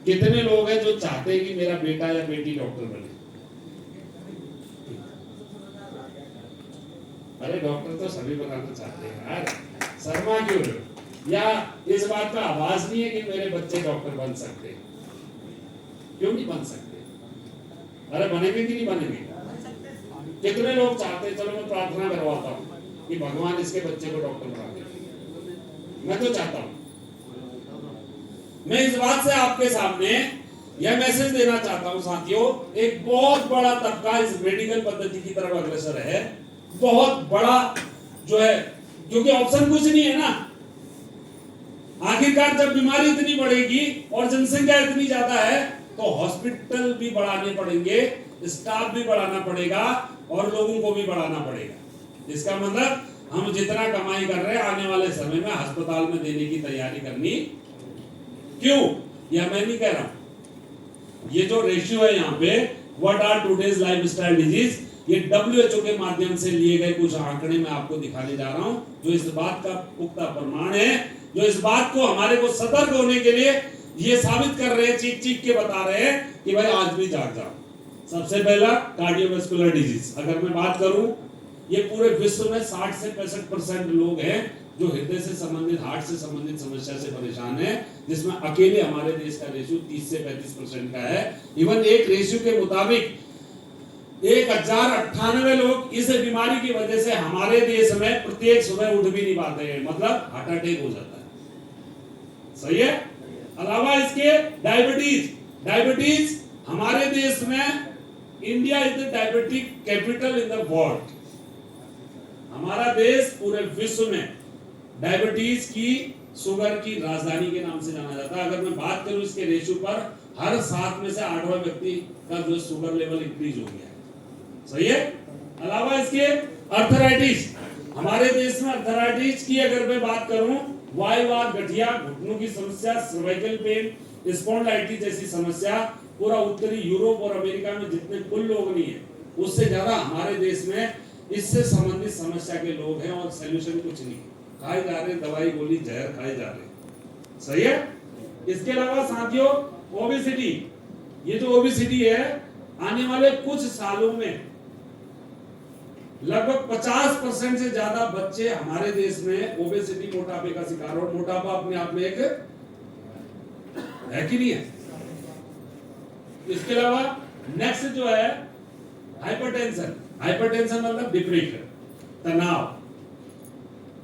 कितने लोग हैं जो चाहते हैं कि मेरा बेटा या बेटी डॉक्टर बने? अरे डॉक्टर तो सभी बनाना चाहते हैं यार, शर्मा क्यों रहे हो? या इस बात का आवाज नहीं है कि मेरे बच्चे डॉक्टर बन सकते? क्यों नहीं बन सकते? अरे बनेंगे कि नहीं बनेंगे? कितने लोग चाहते हैं? चलो मैं प्रार्थना करवाता हूँ कि भगवान इसके बच्चे को डॉक्टर बना दे। मैं तो चाहता हूँ। मैं इस बात से आपके सामने यह मैसेज देना चाहता हूं साथियों, एक बहुत बड़ा तबका इस मेडिकल पद्धति की तरफ अग्रसर है, बहुत बड़ा जो है, क्योंकि ऑप्शन कुछ नहीं है ना। आखिरकार जब बीमारी इतनी बढ़ेगी और जनसंख्या इतनी ज्यादा है तो हॉस्पिटल भी बढ़ाने पड़ेंगे, स्टाफ भी बढ़ाना पड़ेगा और लोगों को भी बढ़ाना पड़ेगा। इसका मतलब हम जितना कमाई कर रहे हैं आने वाले समय में अस्पताल में देने की तैयारी करनी। क्यों? यह मैं नहीं कह रहा हूं, ये जो रेशियो है यहाँ पे, what are today's lifestyle disease, ये WHO के माध्यम से लिए गए कुछ आंकड़े मैं आपको दिखाने जा रहा हूं, जो इस बात का पुख्ता प्रमाण है, जो इस बात को हमारे को सतर्क होने के लिए ये साबित कर रहे हैं, चीख चीख के बता रहे हैं कि भाई आज भी जाग जाओ। सबसे पहला कार्डियोवैस्कुलर डिजीज, अगर मैं बात करूं, ये पूरे विश्व में 60 से 65% लोग हैं जो हृदय से संबंधित, हार्ट से संबंधित समस्या से परेशान है, जिसमें अकेले हमारे देश का रेशियो 30 से 35% का है। इवन एक रेशियो के मुताबिक 1098 लोग इस बीमारी की वजह से हमारे देश में प्रत्येक सुबह उठ भी नहीं पाते हैं, मतलब हार्ट अटैक हो जाता है। सही है? अलावा इसके डायबिटीज हमारे देश में, India is the diabetic capital in the world. हमारा देश पूरे विश्व में डायबिटीज की, शुगर की राजधानी के नाम से जाना जाता है। अगर मैं बात करूं इसके रेशियो पर, हर 7 में से 8वां व्यक्ति का जो शुगर लेवल इंक्रीज हो गया है। सही है? अलावा इसके अर्थराइटिस, हमारे देश में अर्थराइटिस की अगर मैं बात करूं, वायुवात, गठिया, घुटनों की समस्या, सर्वाइकल पेन, स्पॉन्डिलाइटिस जैसी समस्या पूरा उत्तरी यूरोप और अमेरिका में जितने कुल लोग नहीं है, उससे ज्यादा हमारे देश में इससे संबंधित समस्या के लोग हैं और सॉल्यूशन कुछ नहीं, खाए जा रहे, दवाई गोली जहर खाए जा रहे। सही है? इसके अलावा साथियों ओबेसिटी, ये जो ओबेसिटी है, आने वाले कुछ सालों में लगभग 50% से ज्यादा बच्चे हमारे देश में ओबेसिटी, मोटापे का शिकार, और मोटापा अपने आप में एक है कि नहीं है? इसके अलावा नेक्स्ट जो है हाइपरटेंशन, हाइपरटेंशन मतलब डिप्रेशन, तनाव।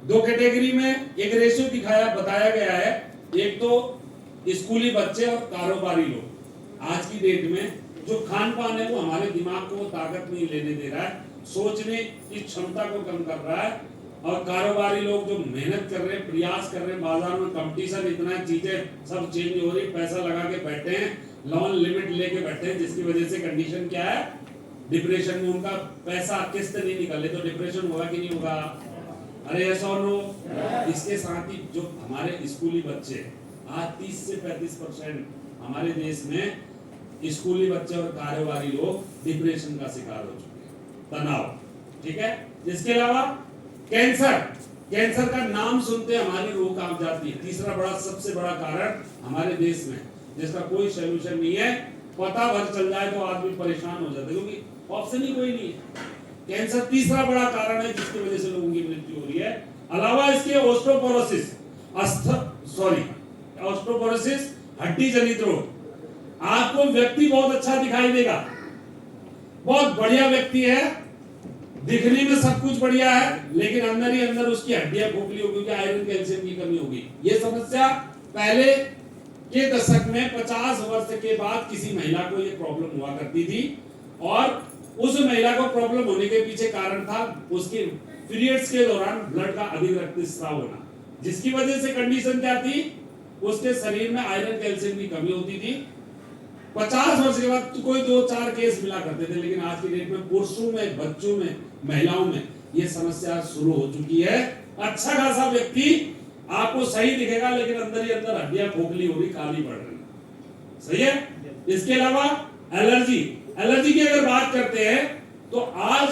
2 कैटेगरी में एक रेशियो दिखाया, बताया गया है, एक तो स्कूली बच्चे और कारोबारी लोग। आज की डेट में जो खान पान है वो हमारे दिमाग को ताकत नहीं लेने दे रहा है, सोचने की क्षमता को कम कर रहा है, और कारोबारी लोग जो मेहनत कर रहे हैं, प्रयास कर रहे हैं, बाजार में कंपटीशन इतना है, चीजें सब चेंज हो रही, पैसा लगा के बैठे हैं, लोन लिमिट लेके बैठे हैं, जिसकी वजह से कंडीशन क्या है, डिप्रेशन में उनका पैसा किस्त नहीं निकले तो डिप्रेशन होगा कि नहीं होगा? अरे ऐसा और नो। इसके साथ ही जो हमारे स्कूली बच्चे, आज 30 से 35% हमारे देश में स्कूली बच्चे और कारोबारी लोग डिप्रेशन का शिकार हो चुके हैं, तनाव। ठीक है? इसके अलावा कैंसर, कैंसर का नाम सुनते हमारी रूह कांप जाती है। तीसरा बड़ा, सबसे बड़ा कारण हमारे देश में, जिसका कोई सॉल्यूशन नहीं है, पता भर चल जाए तो आदमी परेशान हो जाता है, क्योंकि ऑप्शन ही कोई नहीं है। कैंसर तीसरा बड़ा कारण है जिसकी वजह से लोगों की मृत्यु हो रही है। अलावा इसके ऑस्टियोपोरोसिस, ऑस्टियोपोरोसिस हड्डी जनित रोग। आपको व्यक्ति बहुत अच्छा दिखाई देगा, बहुत बढ़िया व्यक्ति है, दिखने में सब कुछ बढ़िया है, लेकिन अंदर ही अंदर उसकी हड्डियां खोखली होगी, क्योंकि आयरन कैल्शियम की कमी होगी। ये समस्या पहले के दशक में 50 वर्ष के बाद किसी महिला को ये प्रॉब्लम हुआ करती थी, और उस महिला को प्रॉब्लम होने के पीछे कारण था उसके पीरियड्स के दौरान ब्लड का अधिक रक्तस्राव होना, जिसकी वजह से कंडीशन क्या थी, उसके शरीर में आयरन कैल्शियम की कमी होती थी। 50 वर्ष के बाद तो कोई 2-4 केस मिला करते थे, लेकिन आज की डेट में पुरुषों में, बच्चों में, महिलाओं में ये समस्या शुरू हो चुकी है। अच्छा खासा व्यक्ति आपको सही दिखेगा, लेकिन अंदर ही अंदर हड्डियां खोखली हो रही, काली पड़ रही। सही है? इसके अलावा एलर्जी, एलर्जी की अगर बात करते हैं तो आज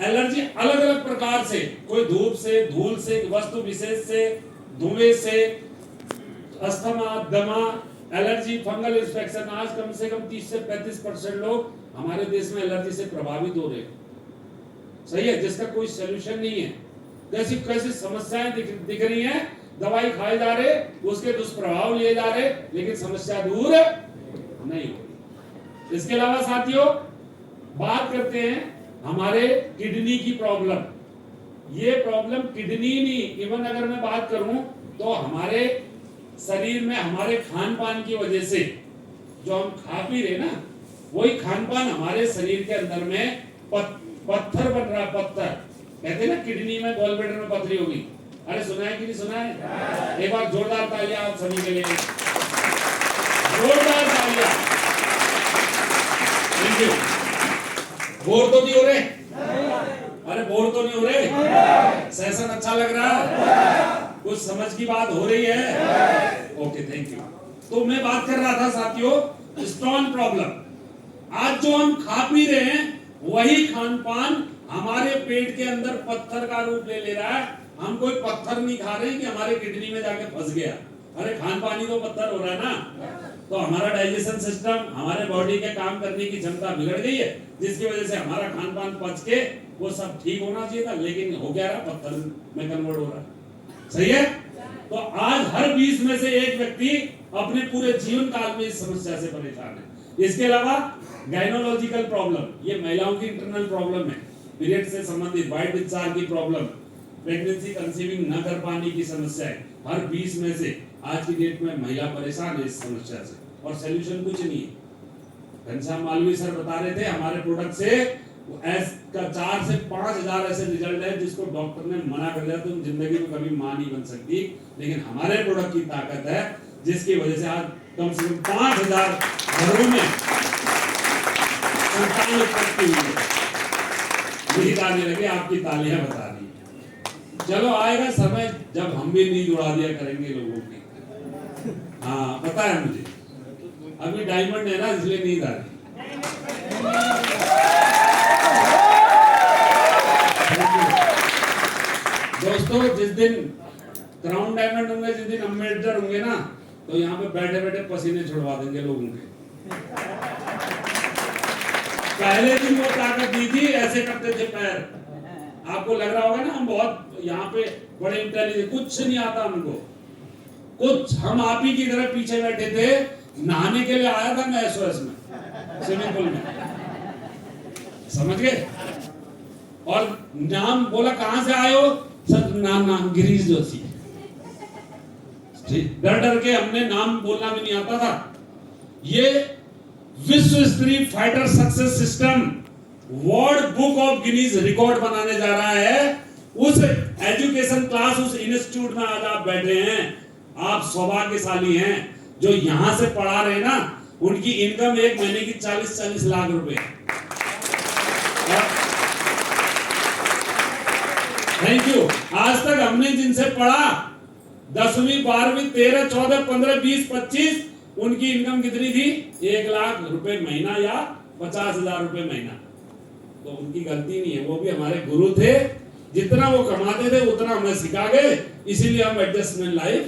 एलर्जी अलग अलग प्रकार से, कोई धूप से, धूल से, वस्तु विशेष से, धुएं से, अस्थमा, दमा, एलर्जी, फंगल इंफेक्शन, आज कम से कम 30 से 35% लोग हमारे देश में एलर्जी से प्रभावित हो रहे हैं। सही है, जिसका कोई सोल्यूशन नहीं है। कैसी कैसी समस्याएं दिख रही हैं, दवाई खाए जा रहे, उसके दुष्प्रभाव लिए जा रहे, लेकिन समस्या दूर नहीं हो रही। इसके अलावा साथियों, बात करते हैं हमारे किडनी की प्रॉब्लम। ये प्रॉब्लम किडनी नहीं, इवन अगर मैं बात करूं तो हमारे शरीर में हमारे खान पान की वजह से जो हम खा पी रहे ना, वही खान पान हमारे शरीर के अंदर में पत्थर बन रहा। पत्थर कहते हैं ना, किडनी में गॉल ब्लैडर में पथरी होगी। अरे सुना है कि नहीं सुना है? एक बार जोरदार तालियां आप सभी के लिए, जोरदार तालियां। Thank you. बोर तो नहीं हो रहे? अरे बोर तो नहीं हो रहे? सेशन अच्छा लग रहा है? कुछ समझ की बात हो रही है? Okay, thank you. तो मैं बात कर रहा था साथियों, स्टोन प्रॉब्लम। आज जो हम खा पी रहे हैं वही खान पान हमारे पेट के अंदर पत्थर का रूप ले रहा है। हम कोई पत्थर नहीं खा रहे कि हमारे किडनी में जाके फंस गया। अरे खान पान ही तो पत्थर हो रहा है ना। तो हमारा डाइजेशन सिस्टम, हमारे बॉडी के काम करने की क्षमता बिगड़ गई है, जिसकी वजह से हमारा खान पान पच के वो सब ठीक होना चाहिए था, लेकिन हो क्या रहा, पत्थर में कन्वर्ट हो रहा है। सही है? तो आज हर 20 में से एक व्यक्ति अपने पूरे जीवन काल में इस समस्या से परेशान है। इसके अलावा गायनोलॉजिकल प्रॉब्लम, ये महिलाओं की इंटरनल प्रॉब्लम है, पीरियड से संबंधित वाइट डिस्चार्ज की प्रॉब्लम, प्रेगनेंसी कंसीविंग न कर पाने की समस्या है। हर 20 में से आज की डेट में महिला परेशान है इस समस्या से, और सॉल्यूशन कुछ नहीं है। घनश्याम मालवीय सर बता रहे थे, हमारे प्रोडक्ट से का 4 से 5,000 ऐसे रिजल्ट है जिसको डॉक्टर ने मना कर दिया, तुम जिंदगी में कभी मां नहीं बन सकती, लेकिन हमारे प्रोडक्ट की ताकत है जिसकी वजह से आज कम से कम 5,000 घरों में संतान उत्पत्ति हुई है। नींद आने लगे, आपकी तालियां बता रही है। चलो आएगा समय जब हम भी नींद उड़ा दिया करेंगे लोगों की। हाँ पता है मुझे, अभी डायमंड है ना इसलिए नींद आ रही। दोस्तों जिस दिन क्राउन डायमंड होंगे, जिस दिन अम्बेडकर होंगे ना, तो यहाँ पे बैठे बैठे पसीने छुड़वा देंगे लोगों के। पहले दिन वो ताकत दी थी, ऐसे करते थे पैर। आपको लग रहा होगा ना हम बहुत यहाँ पे बड़े इंटेलिजेंट, कुछ नहीं आता हमको कुछ। हम आप ही की तरह पीछे बैठे थे। नहाने के लिए आया था मैं एसओएस में, स्विमिंग पूल में, समझ गए? और नाम बोला, कहां से आए हो? सर नाम गिरीश जोशी। डर डर के हमने नाम बोलना भी नहीं आता था। ये विश्व स्तरीय fighter success system world book of Guinness record बनाने जा रहा है। उस एजुकेशन क्लास, उस इंस्टीट्यूट में आज आप बैठे हैं। आप सौभाग्यशाली हैं जो यहां से पढ़ा रहे ना, उनकी इनकम एक महीने की 40-40 लाख रुपए। Thank you. आज तक हमने जिनसे पढ़ा 10वीं 12वीं 13 14 15 20 25, उनकी इनकम कितनी थी? 1 लाख रुपए महीना या 50,000 रुपए महीना। तो उनकी गलती नहीं है, वो भी हमारे गुरु थे। जितना वो कमाते थे उतना हमें सिखा गए, इसीलिए हम एडजस्टमेंट लाइफ।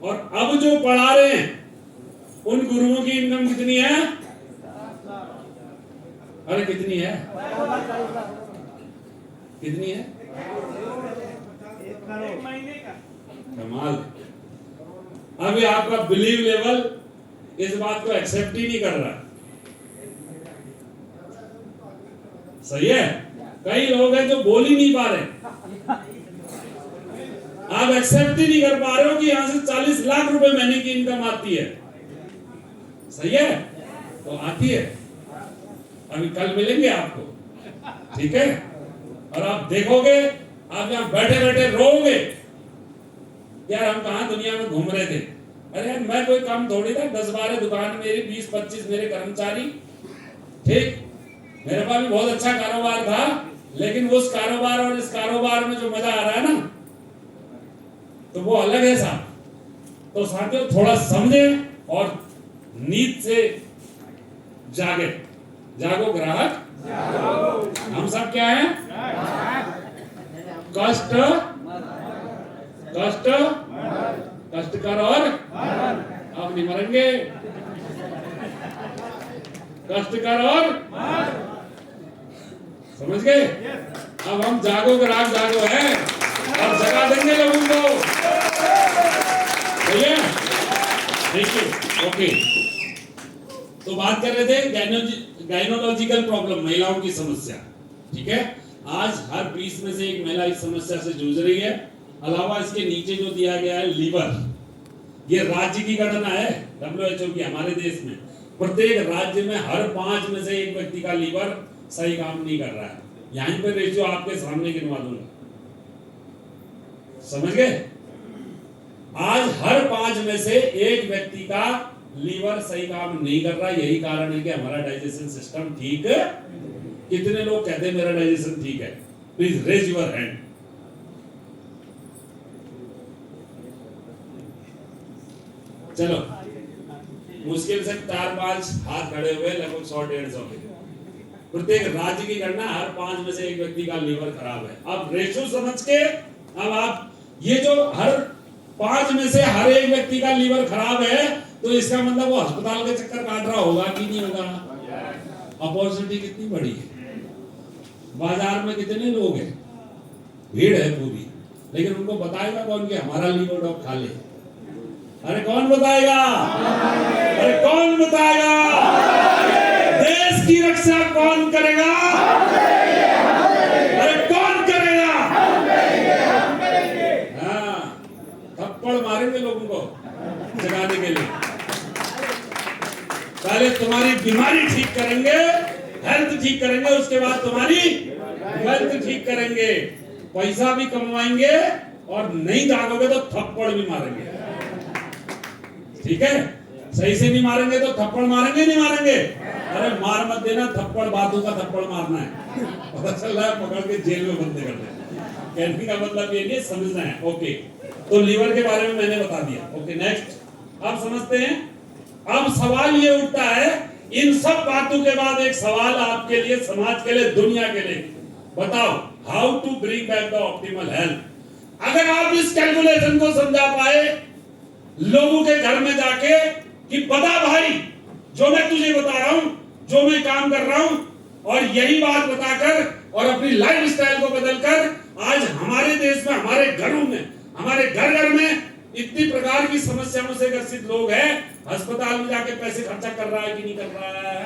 और अब जो पढ़ा रहे हैं उन गुरुओं की इनकम कितनी है? अरे कितनी है? कितनी है? कमाल। अभी आपका बिलीव लेवल इस बात को एक्सेप्ट ही नहीं कर रहा। सही है? कई लोग हैं जो बोल ही नहीं पा रहे। आप एक्सेप्ट ही नहीं कर पा रहे हो कि यहां से 40 लाख रुपए महीने की इनकम आती है। सही है? तो आती है। अभी कल मिलेंगे आपको, ठीक है? और आप देखोगे, आप यहां बैठे बैठे रोओगे, यार हम कहां दुनिया में घूम रहे थे। अरे यार मैं कोई काम थोड़ी था, 10-12 दुकान मेरी, 20-25 मेरे कर्मचारी, ठीक, मेरे पास भी बहुत अच्छा कारोबार था, लेकिन उस कारोबार और इस कारोबार में जो मजा आ रहा है ना, तो वो अलग है साहब। तो साथियों थोड़ा समझे और नींद से जागे। जागो ग्राहक, हम सब क्या हैं? कष्ट कष्टकर और नहीं मरेंगे, कष्ट कर और समझ गए। अब हम जागो ग्राहक जागो है और जगा देंगे लोगों को, भैया देखिए। ओके, तो बात कर रहे थे गायनोलॉजिकल प्रॉब्लम, महिलाओं की समस्या। ठीक है, आज हर 20 में से एक महिला इस समस्या से जूझ रही है। अलावा इसके नीचे जो दिया गया है लीवर, ये राज्य की गणना है WHO की। हमारे देश में प्रत्येक राज्य में हर 5 में से एक व्यक्ति का लीवर सही काम नहीं कर रहा है। यहीं पर रेशियो आपके सामने गिनवा दूंगा, समझ गए। आज हर 5 में से एक व्यक्ति का लीवर सही काम नहीं कर रहा। यही कारण है कि हमारा डाइजेशन सिस्टम ठीक। कितने लोग कहते हैं मेरा डाइजेशन ठीक है? Please raise your hand. चलो, मुश्किल से 4-5 हाथ खड़े हुए, लगभग 100-150 के। प्रत्येक राज्य की गणना हर 5 में से एक व्यक्ति का लीवर खराब है। अब रेशो समझ के, अब आप ये जो हर 5 में से हर एक व्यक्ति का लीवर खराब है, तो इसका मतलब वो अस्पताल के चक्कर काट रहा होगा कि नहीं होगा? अपॉर्चुनिटी कितनी बड़ी है, बाजार में कितने लोग हैं, भीड़ है पूरी, लेकिन उनको बताएगा कौन कि हमारा लीवर डॉग खा ले? अरे कौन बताएगा? अरे कौन बताएगा? देश की रक्षा कौन करेगा? अरे कौन करेगा? हाँ, थप्पड़ मारेंगे लोगों को जगाने के लिए। पहले तुम्हारी बीमारी ठीक करेंगे, हेल्थ ठीक करेंगे, उसके बाद तुम्हारी वेल्थ ठीक करेंगे। पैसा भी कमवाएंगे और नहीं जागोगे तो थप्पड़ भी मारेंगे। ठीक है, सही से नहीं मारेंगे तो थप्पड़ मारेंगे, नहीं मारेंगे? अरे मार मत देना, थप्पड़ बातों का थप्पड़ मारना है। पता चल रहा है पकड़ के जेल में बंद कर देना। कहने का मतलब ये नहीं, समझना है। ओके, तो लीवर के बारे में मैंने बता दिया। ओके, नेक्स्ट अब समझते हैं। अब सवाल ये उठता है, इन सब बातों के बाद एक सवाल आपके लिए, समाज के लिए, दुनिया के लिए, बताओ how to bring back the optimal health. अगर आप इस कैलकुलेशन को समझा पाए लोगों के घर में जाके कि बता भाई, जो मैं तुझे बता रहा हूं, जो मैं काम कर रहा हूं, और यही बात बताकर और अपनी लाइफ स्टाइल को बदलकर आज हमारे देश में, हमारे घरों में, हमारे घर घर में इतनी प्रकार की समस्याओं से ग्रसित लोग हैं। अस्पताल में जाके पैसे खर्चा कर रहा है कि नहीं कर रहा है?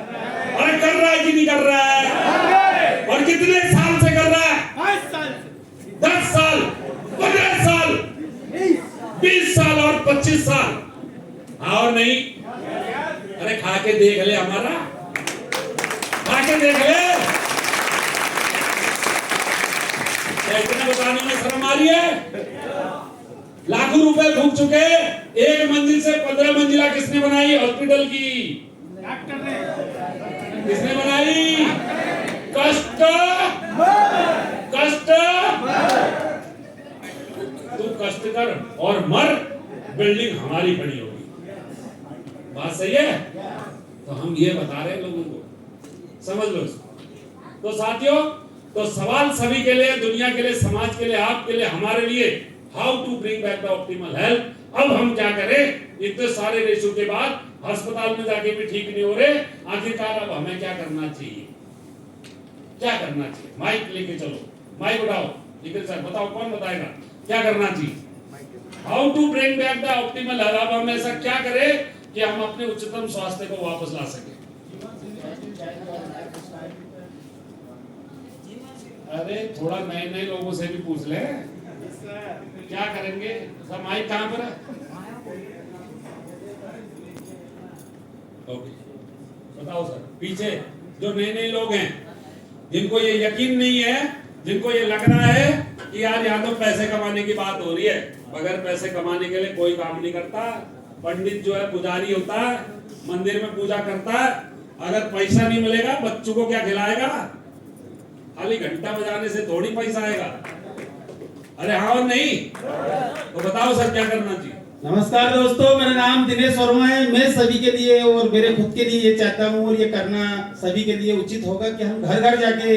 अरे कर रहा है कि नहीं कर रहा है? और कितने साल से कर रहा है? 10 साल, 15 साल, 20 साल और 25 साल। और नहीं? अरे खा के देख ले, हमारा खा के देख ले। इतना बताने में शर्म आ रही है? लाखों रुपए फूक चुके, एक मंजिल से 15 मंजिला किसने बनाई? हॉस्पिटल की डॉक्टर ने। किसने बनाई? कष्ट कष्ट। तू कष्ट कर और मर, बिल्डिंग हमारी खड़ी होगी। बात सही है? तो हम ये बता रहे हैं लोगों को, समझ लो इसको। तो साथियों, तो सवाल सभी के लिए, दुनिया के लिए, समाज के लिए, आपके लिए, हमारे लिए, how to bring back the optimal health. अब हम क्या करें? इतने सारे रेशो के बाद अस्पताल में जाके भी ठीक नहीं हो रहे, आखिरकार अब हमें क्या करना चाहिए? क्या करना चाहिए? माइक लेके चलो, माइक उठाओ, निखिल सर बताओ, कौन बताएगा क्या करना चाहिए? How to bring back the optimal health. अब हम ऐसा क्या करें कि हम अपने उच्चतम स्वास्थ्य को वापस ला सके? अरे थोड़ा नए नए लोगों से भी पूछ ले, क्या करेंगे? सब माइक कहां पर है? ओके, बताओ सर। पीछे जो नए नए लोग हैं, जिनको ये यकीन नहीं है, जिनको ये लग रहा है कि यार यहाँ तो पैसे कमाने की बात हो रही है, बगैर पैसे कमाने के लिए कोई काम नहीं करता। पंडित जो है पुजारी होता है, मंदिर में पूजा करता है, अगर पैसा नहीं मिलेगा बच्चों को क्या खिलाएगा? खाली घंटा बजाने से थोड़ी पैसा आएगा। अरे हाँ और नहीं? तो बताओ सर क्या करना चाहिए? नमस्कार दोस्तों, मेरा नाम दिनेश वर्मा है। मैं सभी के लिए और मेरे खुद के लिए ये चाहता हूँ, और ये करना सभी के लिए उचित होगा कि हम घर घर जाके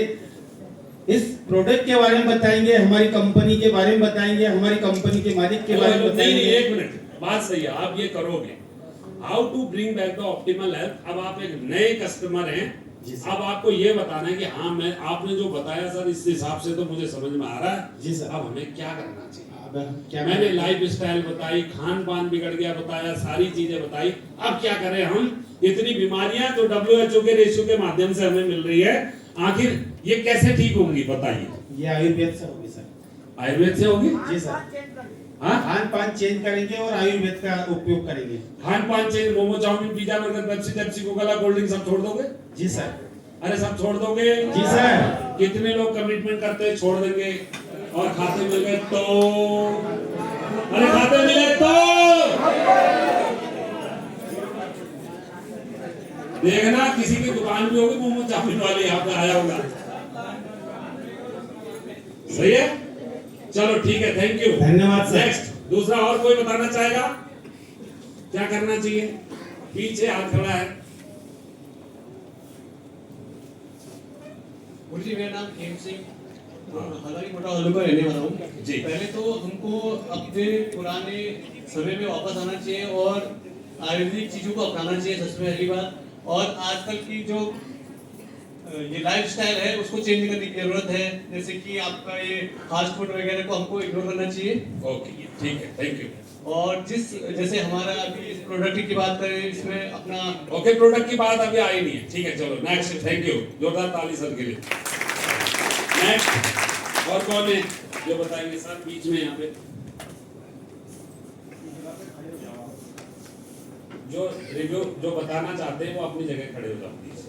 इस प्रोडक्ट के बारे में बताएंगे, हमारी कंपनी के बारे में बताएंगे, हमारी कंपनी के मालिक के बारे में बताएंगे। नहीं, एक मिनट, बात सही है, आप ये करोगे, how to bring back the optimal health. अब आप एक नए कस्टमर हैं, जी सर। अब आपको ये बताना है कि हाँ मैं आपने जो बताया सर इस हिसाब से तो मुझे समझ में आ रहा है, जी सर। अब हमें क्या करना चाहिए। अब हम क्या मैंने करें? लाइफ स्टाइल बताई, खान पान बिगड़ गया बताया, सारी चीजें बताई, अब क्या करें हम। इतनी बीमारियां जो WHO के रेशियो के माध्यम से हमें मिल रही है, आखिर ये कैसे ठीक होंगी बताइए। ये आयुर्वेद से होगी सर। आयुर्वेद से होगी। जी सर। हाँ, खान पान चेंज करेंगे और आयुर्वेद का उपयोग करेंगे। खान पान change, momo chowmein pizza burger Pepsi Coca cold drink सब छोड़ दोगे। जी सर। अरे सब छोड़ दोगे। जी सर। कितने लोग कमिटमेंट करते हैं छोड़ देंगे, और खाते मिले तो, अरे खाते मिले तो देखना किसी की दुकान भी होगी मोमो चाउमीन वाले यहाँ पे आया होगा। सही है, चलो ठीक है, थैंक यू, धन्यवाद सर। नेक्स्ट दूसरा और कोई बताना चाहेगा क्या करना चाहिए। पीछे हाथ खड़ा है। जी मेरा नाम खेम सिंह, हालांकि मोटा आलू का रहने वाला हूँ जी। पहले तो हमको अपने पुराने समय में वापस आना चाहिए और आयुर्वेदिक चीज़ों को अपनाना चाहिए सबसे पहली बात। और आजकल की जो ये लाइफस्टाइल है उसको चेंज करने की जरूरत है, जैसे कि आपका ये फास्ट फूड वगैरह को हमको इग्नोर करना चाहिए। ओके ठीक है, थैंक यू। और जैसे हमारा अभी इस प्रोडक्ट की बात करें, इसमें अपना ओके, प्रोडक्ट की बात अभी आई नहीं है, ठीक है, चलो नेक्स्ट, थैंक यू, जोरदार ताली सर के लिए। नेक्स्ट और कौन है जो बताएंगे सर, बीच में यहाँ पे जो रिव्यू जो बताना चाहते हैं वो अपनी जगह खड़े हो जाओ प्लीज,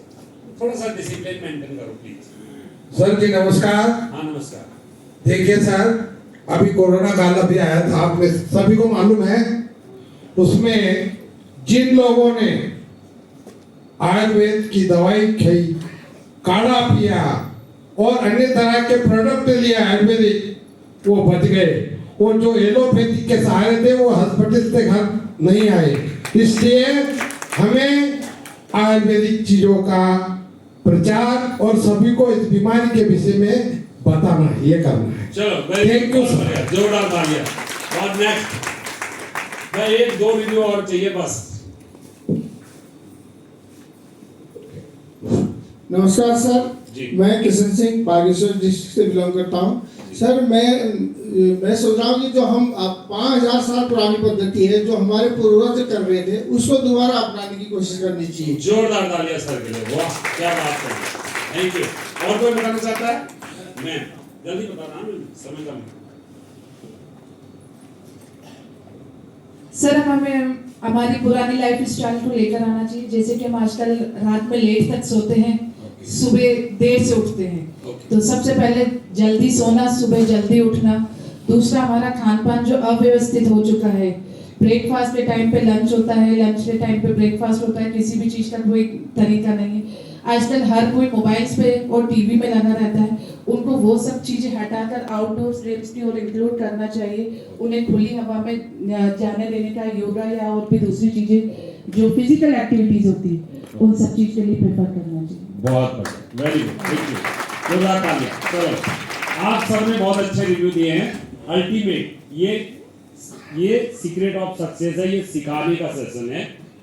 थोड़ा सा डिसिप्लिन मेंटेन करो प्लीज। सर जी नमस्कार। हाँ नमस्कार। देखिए सर, अभी कोरोना काल अभी आया था, आपने सभी को मालूम है। उसमें जिन लोगों ने आयुर्वेद की दवाई खाई, काढ़ा पिया और अन्य तरह के प्रोडक्ट लिए आयुर्वेदिक, वो बच गए। वो जो एलोपैथी के सहारे थे वो हॉस्पिटल से घर नहीं आए। इसलिए हमें आयुर्वेदिक चीजों का प्रचार और सभी को इस बीमारी के विषय में बताना है, ये करना है। चलो Thank you, sir. जोरदार तालियां। और नेक्स्ट मैं एक दो रिव्यू और चाहिए बस। नमस्कार सर जी। मैं किशन सिंह बागेश्वर डिस्ट्रिक्ट से बिलोंग करता हूँ। सर मैं सोच रहा हूँ कि जो हम 5000 साल पुरानी पद्धति है जो हमारे पूर्वज कर रहे थे उसको दोबारा अपनाने की कोशिश करनी चाहिए। जोरदार तालियां सर के लिए, वाह क्या बात है, थैंक यू। और कोई बताना चाहता है? मैं जल्दी बताना, समय कम है। सर हमें हमारी पुरानी लाइफ स्टाइल को लेकर आना चाहिए, जैसे कि हम आजकल रात में लेट तक सोते हैं, सुबह देर से उठते हैं। तो सबसे पहले जल्दी सोना, सुबह जल्दी उठना। दूसरा हमारा खान पान जो अव्यवस्थित हो चुका है, ब्रेकफास्ट के टाइम पे लंच होता है, लंच के टाइम पे ब्रेकफास्ट होता है, किसी भी चीज़ का कोई तरीका नहीं है। आजकल हर कोई मोबाइल्स पे और टीवी में लगा रहता है, उनको वो सब चीज़ें हटाकर आउटडोर गेम्स की ओर इंक्लूड करना चाहिए। उन्हें खुली हवा में जाने देने का, योगा या और भी दूसरी चीज़ें जो फिजिकल एक्टिविटीज होती है उन सब चीज़ के लिए प्रेफर करना चाहिए। बहुत बढ़िया, वेरी गुड, थैंक यू, जोरदार तालियां। चलो आप सब ने बहुत अच्छे रिव्यू दिए हैं। अल्टीमेट ये सीक्रेट ऑफ सक्सेस है, ये सिखाने का सेशन है।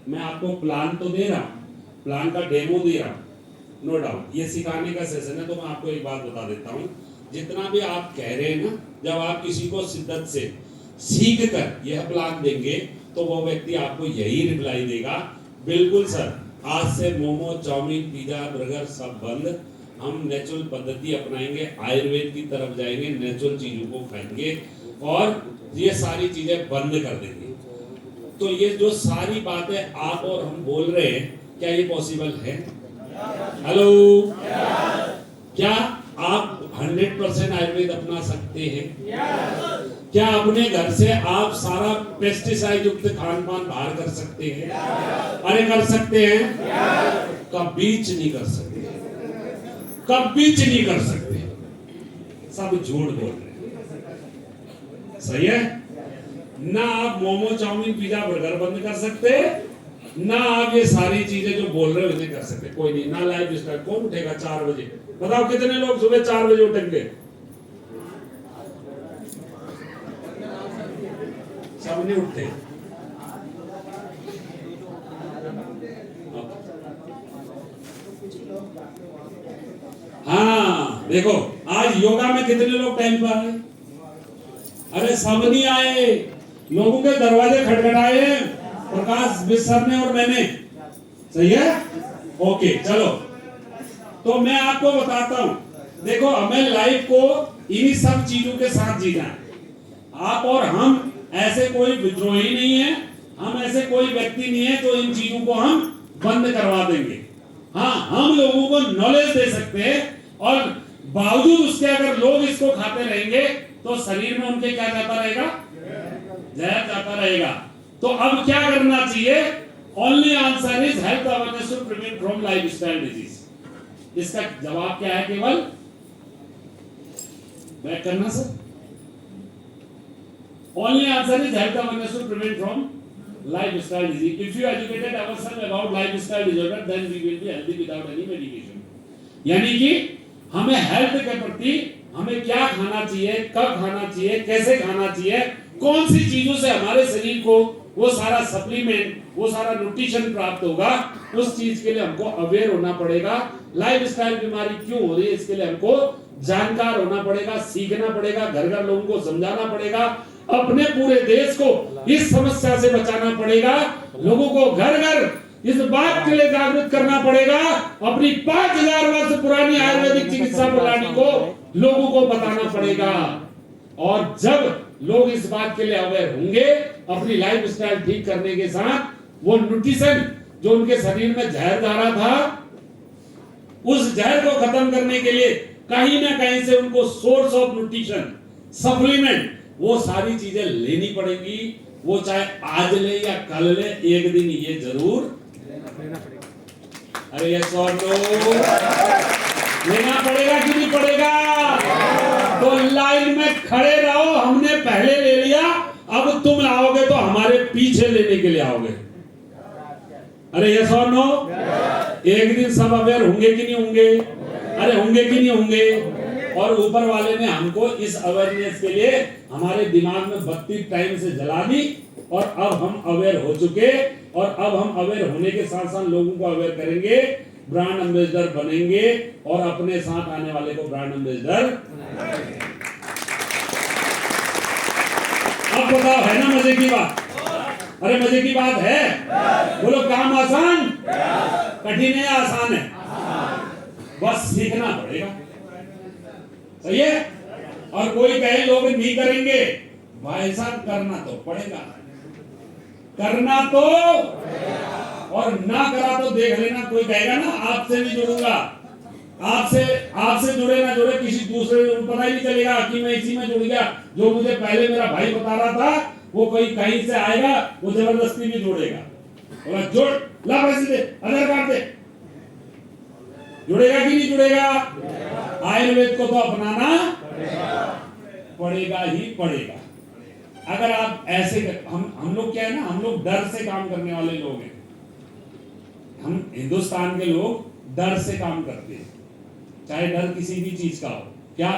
मैं आपको प्लान तो दे रहा हूँ, प्लान का डेमो दे रहा हूँ, नो डाउट ये सिखाने का सेशन है। तो मैं आपको एक बात बता देता हूँ, जितना भी आप कह रहे हैं ना, जब आप किसी को शिद्दत से सीख कर यह प्लान देंगे तो वो व्यक्ति आपको यही रिप्लाई देगा, बिल्कुल सर आज से मोमो चाउमीन पिज्जा बर्गर सब बंद, हम नेचुरल पद्धति अपनाएंगे, आयुर्वेद की तरफ जाएंगे, नेचुरल चीजों को खाएंगे और ये सारी चीजें बंद कर देंगे। तो ये जो सारी बातें आप और हम बोल रहे हैं, क्या ये पॉसिबल है? हेलो, क्या आप 100% आयुर्वेद अपना सकते हैं? क्या अपने घर से आप सारा पेस्टिसाइड युक्त खान पान बाहर कर सकते हैं? अरे कर सकते हैं, कबीच नहीं कर सकते, कबीच नहीं कर सकते, सब झूठ बोल रहे हैं। सही है ना? आप मोमो चाउमीन पिज्जा बर्गर बंद कर सकते, ना आप ये सारी चीजें जो बोल रहे हो इन्हें कर सकते। कोई नहीं, ना लाइफ स्टाइल। कौन उठेगा 4 बजे? बताओ कितने लोग सुबह 4 बजे उठेंगे? सब नहीं उठते। हाँ देखो, आज योगा में कितने लोग टाइम पर आए? अरे सब नहीं आए, लोगों के दरवाजे खटखटाए प्रकाश विश्व सर ने और मैंने। सही है? ओके चलो, तो मैं आपको बताता हूं, देखो हमें लाइफ को इन्हीं सब चीजों के साथ जीना है। आप और हम ऐसे कोई विद्रोही नहीं है, हम ऐसे कोई व्यक्ति नहीं है जो इन चीजों को हम बंद करवा देंगे। हाँ, हम लोगों को नॉलेज दे सकते हैं, और बावजूद उसके अगर लोग इसको खाते रहेंगे तो शरीर में उनके क्या जाता रहेगा? जहर जाता रहेगा। तो अब क्या करना चाहिए? Only answer is health awareness to prevent from lifestyle disease. इसका जवाब क्या है? केवल बैक करना sir. Only answer is health awareness to prevent from lifestyle disease. If you educated ourselves about lifestyle disorder, then we will be healthy without any medication. यानी कि हमें health के प्रति हमें क्या खाना चाहिए, कब खाना चाहिए, कैसे खाना चाहिए, कौन सी चीजों से हमारे शरीर को वो सारा सप्लीमेंट, वो सारा न्यूट्रिशन प्राप्त होगा, उस चीज के लिए हमको अवेयर होना पड़ेगा। लाइफस्टाइल बीमारी क्यों हो रही है, इसके लिए हमको जानकार होना पड़ेगा, सीखना पड़ेगा, घर घर लोगों को समझाना पड़ेगा, अपने पूरे देश को इस समस्या से बचाना पड़ेगा, लोगों को घर घर इस बात के लिए जागरूक करना पड़ेगा, अपनी 5000 वर्ष पुरानी आयुर्वेदिक चिकित्सा प्रणाली को लोगों को बताना पड़ेगा। और जब लोग इस बात के लिए अवेयर होंगे, अपनी लाइफस्टाइल ठीक करने के साथ, वो न्यूट्रिशन जो उनके शरीर में जहर जा रहा था, उस जहर को खत्म करने के लिए कहीं ना कहीं से उनको सोर्स ऑफ न्यूट्रिशन, सप्लीमेंट, वो सारी चीजें लेनी पड़ेगी। वो चाहे आज ले या कल ले, एक दिन ये जरूर अरे ये लेना पड़ेगा कि नहीं पड़ेगा? तो लाइन में खड़े रहो, हमने पहले ले लिया, अब तुम आओगे तो हमारे पीछे लेने के लिए आओगे। अरे यस और नो? एक दिन सब अवेयर होंगे कि नहीं होंगे? अरे होंगे कि नहीं होंगे? और ऊपर वाले ने हमको इस अवेयरनेस के लिए हमारे दिमाग में बत्ती टाइम से जला दी, और अब हम अवेयर हो चुके, और अब हम अवेयर होने के साथ साथ लोगों को अवेयर करेंगे, ब्रांड एम्बेसडर बनेंगे, और अपने साथ आने वाले को ब्रांड एम्बेसडर। अब बताओ, है ना मजे की बात? अरे मजे की बात है? बोलो, काम आसान, कठिन है, आसान है? बस सीखना पड़ेगा। सही है? और कोई कहे लोग नहीं करेंगे, भाई साहब करना तो पड़ेगा, करना तो, और ना करा तो देख लेना, कोई कहेगा ना आपसे नहीं जुड़ूंगा, आपसे जुड़े ना जुड़े, किसी दूसरे पता ही नहीं चलेगा कि मैं इसी में जुड़ गया, जो मुझे पहले मेरा भाई बता रहा था, वो कोई कहीं से आएगा, वो जबरदस्ती भी जोड़ेगा। बोला जोड़, ला पैसे दे, आधार कार्ड दे, जुड़ेगा कि नहीं जुड़ेगा? आयुर्वेद को तो अपनाना पड़ेगा ही पड़ेगा। अगर आप ऐसे, हम लोग क्या है ना, हम लोग डर से काम करने वाले लोग हैं। हम हिंदुस्तान के लोग डर से काम करते हैं, चाहे डर किसी भी चीज का हो। क्या